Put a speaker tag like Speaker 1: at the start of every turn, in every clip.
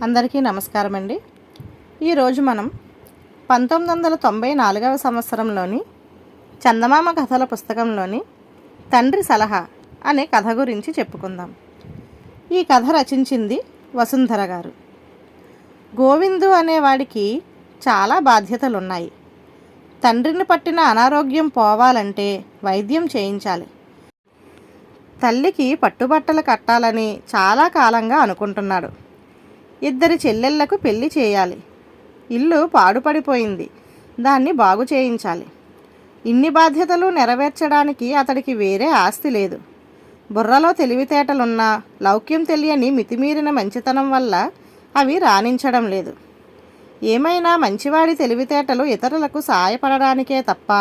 Speaker 1: అందరికీ నమస్కారం అండి. ఈరోజు మనం 1994వ సంవత్సరంలోని చందమామ కథల పుస్తకంలోని తండ్రి సలహా అనే కథ గురించి చెప్పుకుందాం. ఈ కథ రచించింది వసుంధర గారు. గోవిందు అనేవాడికి చాలా బాధ్యతలున్నాయి. తండ్రిని పట్టిన అనారోగ్యం పోవాలంటే వైద్యం చేయించాలి. తల్లికి పట్టుబట్టలు కట్టాలని చాలా కాలంగా అనుకుంటున్నాడు. 2 చెల్లెళ్లకు పెళ్లి చేయాలి. ఇల్లు పాడుపడిపోయింది, దాన్ని బాగు చేయించాలి. ఇన్ని బాధ్యతలు నెరవేర్చడానికి అతడికి వేరే ఆస్తి లేదు. బుర్రలో తెలివితేటలున్నా లౌక్యం తెలియని మితిమీరిన మంచితనం వల్ల అవి రాణించడం లేదు. ఏమైనా మంచివాడి తెలివితేటలు ఇతరులకు సాయపడడానికే తప్ప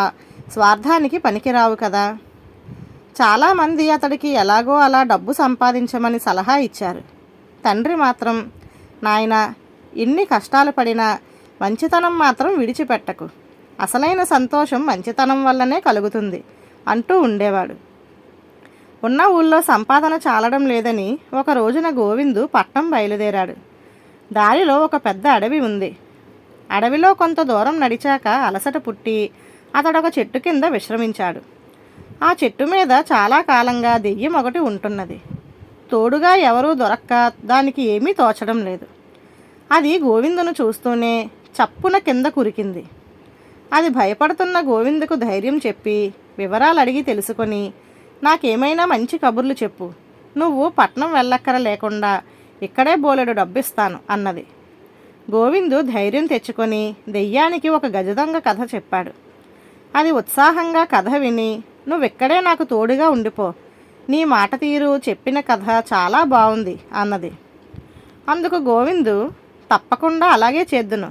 Speaker 1: స్వార్థానికి పనికిరావు కదా. చాలామంది అతడికి ఎలాగో అలా డబ్బు సంపాదించమని సలహా ఇచ్చారు. తండ్రి మాత్రం, నాయనా, ఎన్ని కష్టాలు పడినా మంచితనం మాత్రం విడిచిపెట్టకు, అసలైన సంతోషం మంచితనం వల్లనే కలుగుతుంది అంటూ ఉండేవాడు. ఉన్న ఊళ్ళో సంపాదన చాలడం లేదని ఒక రోజున గోవిందు పట్నం బయలుదేరాడు. దారిలో ఒక పెద్ద అడవి ఉంది. అడవిలో కొంత దూరం నడిచాక అలసట పుట్టి అతడొక చెట్టు కింద విశ్రమించాడు. ఆ చెట్టు మీద చాలా కాలంగా దెయ్యం ఒకటి ఉంటున్నది. తోడుగా ఎవరూ దొరక్క దానికి ఏమీ తోచడం లేదు. అది గోవిందును చూస్తూనే చప్పున కింద కురికింది. అది భయపడుతున్న గోవిందుకు ధైర్యం చెప్పి వివరాలు అడిగి తెలుసుకొని, నాకేమైనా మంచి కబుర్లు చెప్పు, నువ్వు పట్నం వెళ్ళక్కర లేకుండా ఇక్కడే బోలెడు డబ్బిస్తాను అన్నది. గోవిందు ధైర్యం తెచ్చుకొని దెయ్యానికి ఒక గజదొంగ కథ చెప్పాడు. అది ఉత్సాహంగా కథ విని, నువ్విక్కడే నాకు తోడుగా ఉండిపో, నీ మాట తీరు చెప్పిన కథ చాలా బాగుంది అన్నది. అందుకు గోవిందు, తప్పకుండా అలాగే చేద్దును,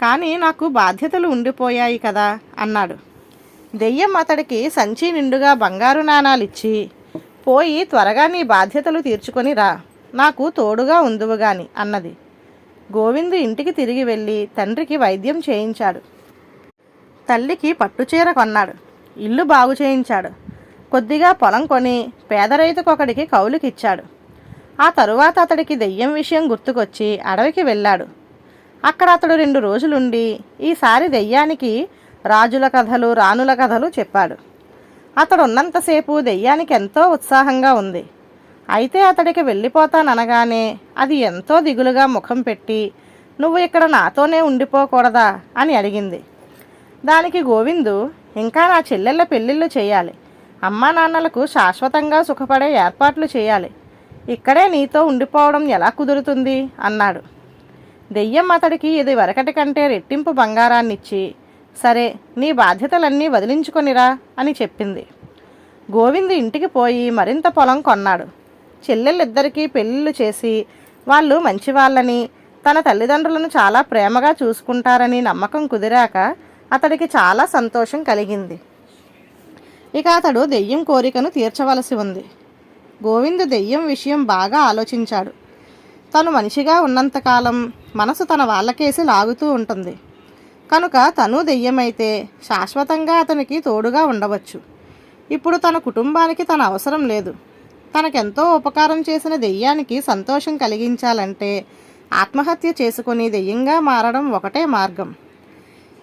Speaker 1: కానీ నాకు బాధ్యతలు ఉండిపోయాయి కదా అన్నాడు. దెయ్యం అతడికి సంచి నిండుగా బంగారు నాణాలిచ్చి, పోయి త్వరగా నీ బాధ్యతలు తీర్చుకొని రా, నాకు తోడుగా ఉందువు గాని అన్నది. గోవిందు ఇంటికి తిరిగి వెళ్ళి తండ్రికి వైద్యం చేయించాడు. తల్లికి పట్టుచీర కొన్నాడు. ఇల్లు బాగు చేయించాడు. కొద్దిగా పొలం కొని పేద రైతుకొకడికి కౌలుకిచ్చాడు. ఆ తరువాత అతడికి దెయ్యం విషయం గుర్తుకొచ్చి అడవికి వెళ్ళాడు. అక్కడ అతడు 2 రోజులుండి ఈసారి దెయ్యానికి రాజుల కథలు, రాణుల కథలు చెప్పాడు. అతడు ఉన్నంతసేపు దెయ్యానికి ఎంతో ఉత్సాహంగా ఉంది. అయితే అతడికి వెళ్ళిపోతాననగానే అది ఎంతో దిగులుగా ముఖం పెట్టి, నువ్వు ఇక్కడ నాతోనే ఉండిపోకూడదా అని అడిగింది. దానికి గోవిందు, ఇంకా నా చెల్లెళ్ళ పెళ్ళిళ్ళు చేయాలి, అమ్మా నాన్నలకు శాశ్వతంగా సుఖపడే ఏర్పాట్లు చేయాలి, ఇక్కడే నీతో ఉండిపోవడం ఎలా కుదురుతుంది అన్నాడు. దెయ్యం అతడికి ఇది వరకటి కంటే రెట్టింపు బంగారాన్నిచ్చి, సరే నీ బాధ్యతలన్నీ వదిలించుకొనిరా అని చెప్పింది. గోవిందు ఇంటికి పోయి మరింత పొలం కొన్నాడు. చెల్లెళ్ళిద్దరికీ పెళ్ళిళ్ళు చేసి వాళ్ళు మంచివాళ్ళని, తన తల్లిదండ్రులను చాలా ప్రేమగా చూసుకుంటారని నమ్మకం కుదిరాక అతడికి చాలా సంతోషం కలిగింది. ఇక అతడు దెయ్యం కోరికను తీర్చవలసి ఉంది. గోవిందు దెయ్యం విషయం బాగా ఆలోచించాడు. తను మనిషిగా ఉన్నంతకాలం మనసు తన వాళ్ళకేసి లాగుతూ ఉంటుంది కనుక తను దెయ్యమైతే శాశ్వతంగా అతనికి తోడుగా ఉండవచ్చు. ఇప్పుడు తన కుటుంబానికి తన అవసరం లేదు. తనకెంతో ఉపకారం చేసిన దెయ్యానికి సంతోషం కలిగించాలంటే ఆత్మహత్య చేసుకుని దెయ్యంగా మారడం ఒకటే మార్గం.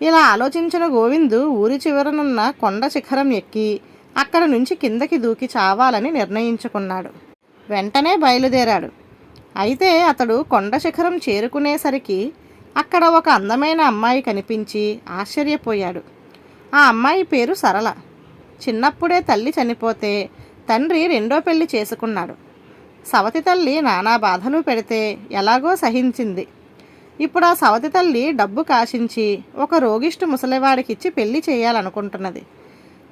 Speaker 1: ఇలా ఆలోచించిన గోవిందు ఊరి చివరనున్న కొండ శిఖరం ఎక్కి అక్కడ నుంచి కిందకి దూకి చావాలని నిర్ణయించుకున్నాడు. వెంటనే బయలుదేరాడు. అయితే అతడు కొండ శిఖరం చేరుకునేసరికి అక్కడ ఒక అందమైన అమ్మాయి కనిపించి ఆశ్చర్యపోయాడు. ఆ అమ్మాయి పేరు సరళ. చిన్నప్పుడే తల్లి చనిపోతే తండ్రి 2వ పెళ్లి చేసుకున్నాడు. సవతి తల్లి నానా బాధలు పెడితే ఎలాగో సహించింది. ఇప్పుడు ఆ సవతి తల్లి డబ్బు కాశించి ఒక రోగిష్టి ముసలివాడికిచ్చి పెళ్లి చేయాలనుకుంటున్నది.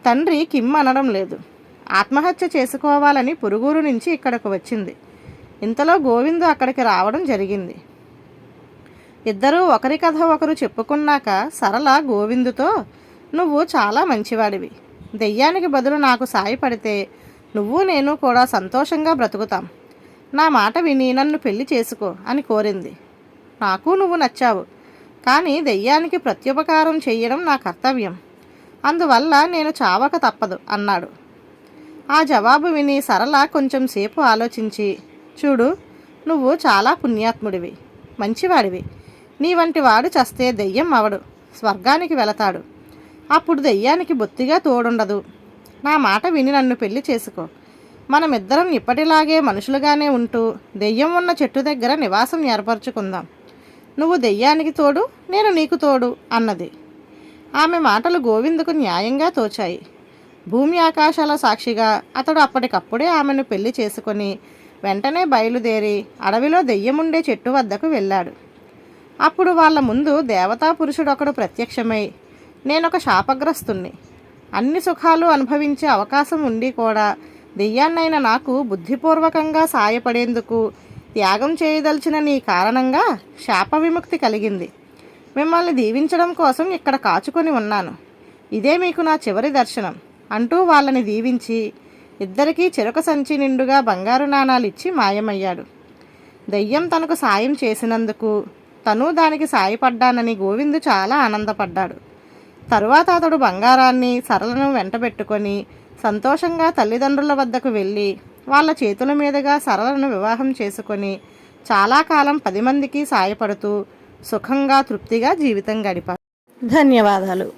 Speaker 1: తండ్రి కిమ్ అనడం లేదు. ఆత్మహత్య చేసుకోవాలని పురుగూరు నుంచి ఇక్కడకు వచ్చింది. ఇంతలో గోవిందు అక్కడికి రావడం జరిగింది. ఇద్దరూ ఒకరి కథ ఒకరు చెప్పుకున్నాక సరళ గోవిందుతో, నువ్వు చాలా మంచివాడివి, దెయ్యానికి బదులు నాకు సాయపడితే నువ్వు నేను కూడా సంతోషంగా బ్రతుకుతాం, నా మాట విని నన్ను పెళ్లి చేసుకో అని కోరింది. నాకు నువ్వు నచ్చావు, కానీ దెయ్యానికి ప్రత్యుపకారం చెయ్యడం నా కర్తవ్యం, అందువల్ల నేను చావక తప్పదు అన్నాడు. ఆ జవాబు విని సరళ కొంచెం సేపు ఆలోచించి, చూడు, నువ్వు చాలా పుణ్యాత్ముడివి. మంచివాడివి. నీ వంటి వాడు చస్తే దెయ్యం అవడు, స్వర్గానికి వెళతాడు. అప్పుడు దెయ్యానికి బొత్తిగా తోడుండదు. నా మాట విని నన్ను పెళ్లి చేసుకో. మనమిద్దరం ఇప్పటిలాగే మనుషులుగానే ఉంటూ దెయ్యం ఉన్న చెట్టు దగ్గర నివాసం ఏర్పరచుకుందాం. నువ్వు దెయ్యానికి తోడు, నేను నీకు తోడు అన్నది. ఆమె మాటలు గోవిందుకు న్యాయంగా తోచాయి. భూమి ఆకాశాల సాక్షిగా అతడు అప్పటికప్పుడే ఆమెను పెళ్లి చేసుకొని వెంటనే బయలుదేరి అడవిలో దెయ్యముండే చెట్టు వద్దకు వెళ్ళాడు. అప్పుడు వాళ్ళ ముందు దేవతా పురుషుడొకడు ప్రత్యక్షమై, నేనొక శాపగ్రస్తుణ్ణి. అన్ని సుఖాలు అనుభవించే అవకాశం ఉండి కూడా దెయ్యాన్నైన నాకు బుద్ధిపూర్వకంగా సాయపడేందుకు త్యాగం చేయదలిచిన నీ కారణంగా శాప విముక్తి కలిగింది. మిమ్మల్ని దీవించడం కోసం ఇక్కడ కాచుకొని ఉన్నాను. ఇదే మీకు నా చివరి దర్శనం అంటూ వాళ్ళని దీవించి ఇద్దరికీ చెరొక సంచి నిండుగా బంగారు నాణాలు ఇచ్చి మాయమయ్యాడు. దెయ్యం తనకు సాయం చేసినందుకు తను దానికి సాయపడ్డానని గోవిందు చాలా ఆనందపడ్డాడు. తరువాత అతడు బంగారాన్ని సరళను వెంటబెట్టుకొని సంతోషంగా తల్లిదండ్రుల వద్దకు వెళ్ళి వాళ్ళ చేతుల మీదుగా సరళను వివాహం చేసుకొని చాలా కాలం 10 మందికి సాయపడుతూ సుఖంగా తృప్తిగా జీవితం గడిపారు. ధన్యవాదాలు.